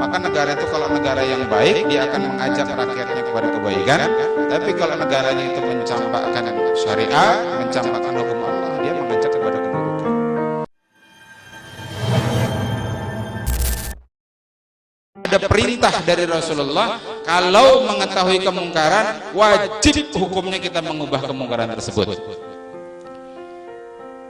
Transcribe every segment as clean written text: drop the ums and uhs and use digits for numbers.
Maka negara itu kalau negara yang baik, dia akan mengajak rakyatnya kepada kebaikan. Tapi kalau negaranya itu mencampakkan syariat, mencampakkan hukum Allah, dia mengajak kepada keburukan. Ada perintah dari Rasulullah, kalau mengetahui kemungkaran, wajib hukumnya kita mengubah kemungkaran tersebut.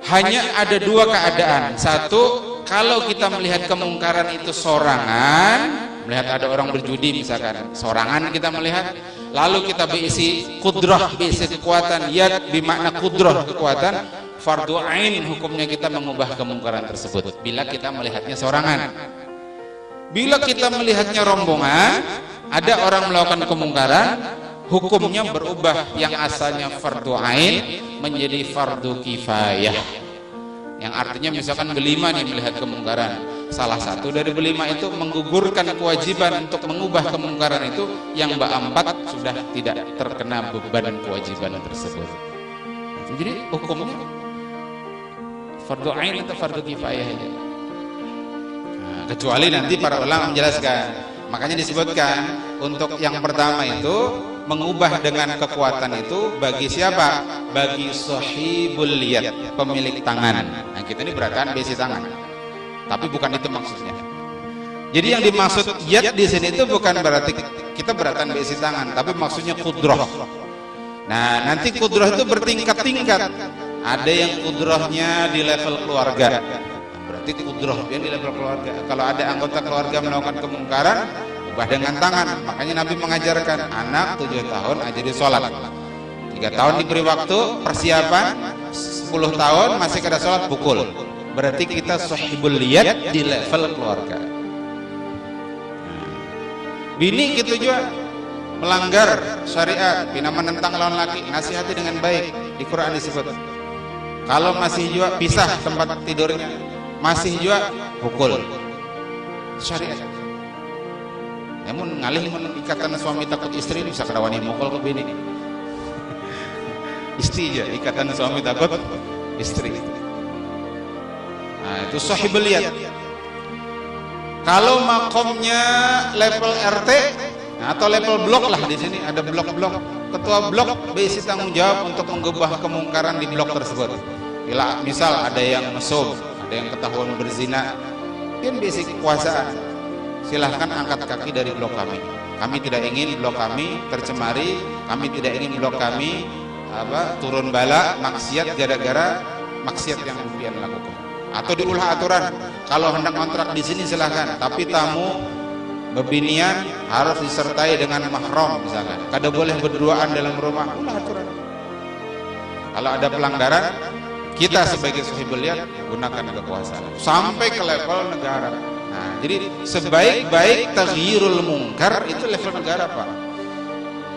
Hanya ada dua keadaan. Satu, kalau kita melihat kemungkaran itu sorangan, melihat ada orang berjudi misalkan, sorangan kita melihat, lalu kita berisi kudrah, berisi kekuatan, yad bermakna kudrah, kekuatan, fardu ain hukumnya kita mengubah kemungkaran tersebut bila kita melihatnya sorangan. Bila kita melihatnya rombongan, ada orang melakukan kemungkaran, hukumnya berubah, yang asalnya fardu ain menjadi fardu kifayah. Yang artinya misalkan berlima nih melihat kemungkaran, salah satu dari berlima itu menggugurkan kewajiban untuk mengubah kemungkaran itu, yang berempat sudah tidak terkena beban kewajiban tersebut. Jadi hukumnya fardu ain atau fardu kifayah aja. Nah, kecuali nanti para ulama menjelaskan. Makanya disebutkan untuk yang pertama itu mengubah dengan kekuatan itu bagi siapa? Bagi sahibul yad, pemilik tangan. Nah, kita ini beratan besi tangan. Tapi bukan itu maksudnya. Jadi yang dimaksud yad di sini itu bukan berarti kita beratan besi tangan, tapi maksudnya kudrah. Nah, nanti kudrah itu bertingkat-tingkat. Ada yang kudrahnya di level keluarga. Berarti kudrah dia di level keluarga. Kalau ada anggota keluarga melakukan kemungkaran, ubah dengan tangan. Makanya Nabi mengajarkan anak 7 tahun ajari sholat, 3 tahun diberi waktu persiapan, 10 tahun masih kada sholat pukul. Berarti kita sahibul yad di level keluarga. Bini gitu juga melanggar syariat, bina menentang lawan laki, nasihati dengan baik. Di Quran disebut kalau masih juga pisah tempat tidurnya, masih juga pukul. Syariat. Namun ngalih ikatan suami takut istri bisa kerawani mukul ke bini. Istri aja ikatan suami takut istri. Nah, itu sahibul yad. Kalau makomnya level RT atau level blok lah, di sini ada blok-blok. Ketua blok berisi tanggung jawab untuk mengubah kemungkaran di blok tersebut. Bila misal ada yang mesum, ada yang ketahuan berzina, dia berisi kekuasaan. Silahkan angkat kaki dari blok kami. Kami tidak ingin blok kami tercemari. Kami tidak ingin blok kami turun bala maksiat gara-gara maksiat yang kalian lakukan. Atau diulah aturan, kalau hendak kontrak di sini silahkan, tapi tamu bebinian harus disertai dengan mahram misalkan. Kada boleh berduaan dalam rumah. Ulah aturan. Kalau ada pelanggaran, kita sebagai sahibul yad gunakan kekuasaan sampai ke level negara. Nah, jadi sebaik-baik taghyirul mungkar itu level negara, Pak.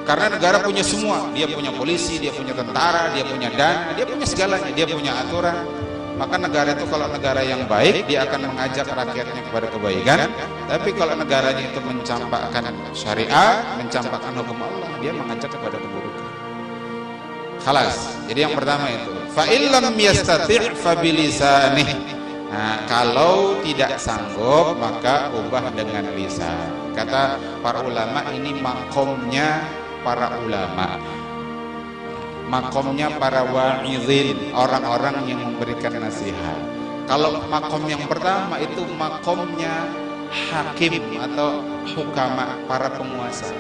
Karena negara punya semua, dia punya polisi, dia punya tentara, dia punya dana, dia punya segalanya, dia punya aturan. Maka negara itu kalau negara yang baik, dia akan mengajak rakyatnya kepada kebaikan. Tapi kalau negaranya itu mencampakkan syariat, mencampakkan hukum Allah, dia mengajak kepada keburukan. Khalas. Jadi yang pertama itu, fa illam yastati' fa bilisanih. Nah, kalau tidak sanggup maka ubah dengan lisan. Kata para ulama, ini makomnya para ulama, makomnya para wa'idhin, orang-orang yang memberikan nasihat. Kalau makom yang pertama itu makomnya hakim atau hukama, para penguasa,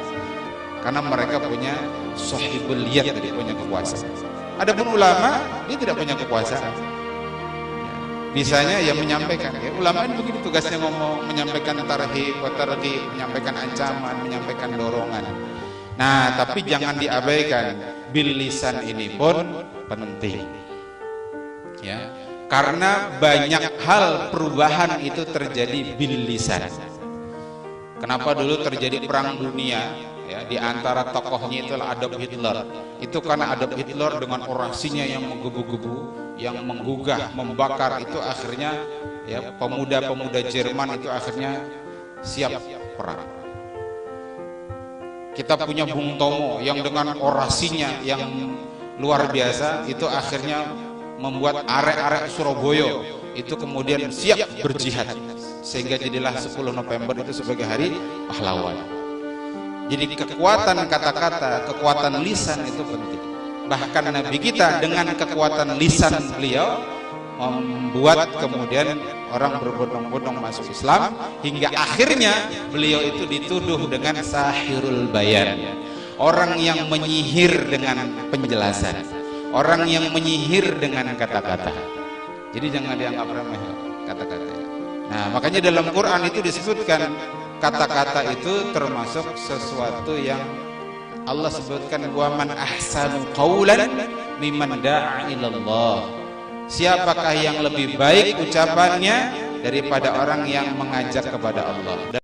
karena mereka punya sahibul yad, jadi punya kekuasaan. Adapun ulama, dia tidak punya kekuasaan. Bisanya yang menyampaikan, ya, ulama ini begitu tugasnya, ngomong, menyampaikan tarhib, targhib, menyampaikan ancaman, menyampaikan dorongan. Nah, tapi jangan diabaikan, bil lisan ini pun penting. Ya, karena banyak hal perubahan itu terjadi bil lisan. Kenapa dulu terjadi perang dunia? Ya, di antara tokohnya itu Adolf Hitler. Itu karena Adolf Hitler dengan orasinya yang menggebu-gebu, yang menggugah, membakar, itu akhirnya ya pemuda-pemuda Jerman itu akhirnya siap perang. Kita punya Bung Tomo yang dengan orasinya yang luar biasa, itu akhirnya membuat arek-arek Surabaya itu kemudian siap berjihad, sehingga jadilah 10 November itu sebagai hari pahlawan. Jadi kekuatan kata-kata, kekuatan lisan itu penting. Bahkan Nabi kita dengan kekuatan lisan beliau membuat kemudian orang berbondong-bondong masuk Islam, hingga akhirnya beliau itu dituduh dengan sahirul bayan, orang yang menyihir dengan penjelasan, orang yang menyihir dengan kata-kata. Jadi jangan dianggap remeh kata-kata. Nah, makanya dalam Quran itu disebutkan kata-kata itu termasuk sesuatu yang Allah sebutkan, wa man ahsanu qawlan mimman da'a ilallah. Siapakah yang lebih baik ucapannya daripada orang yang mengajak kepada Allah.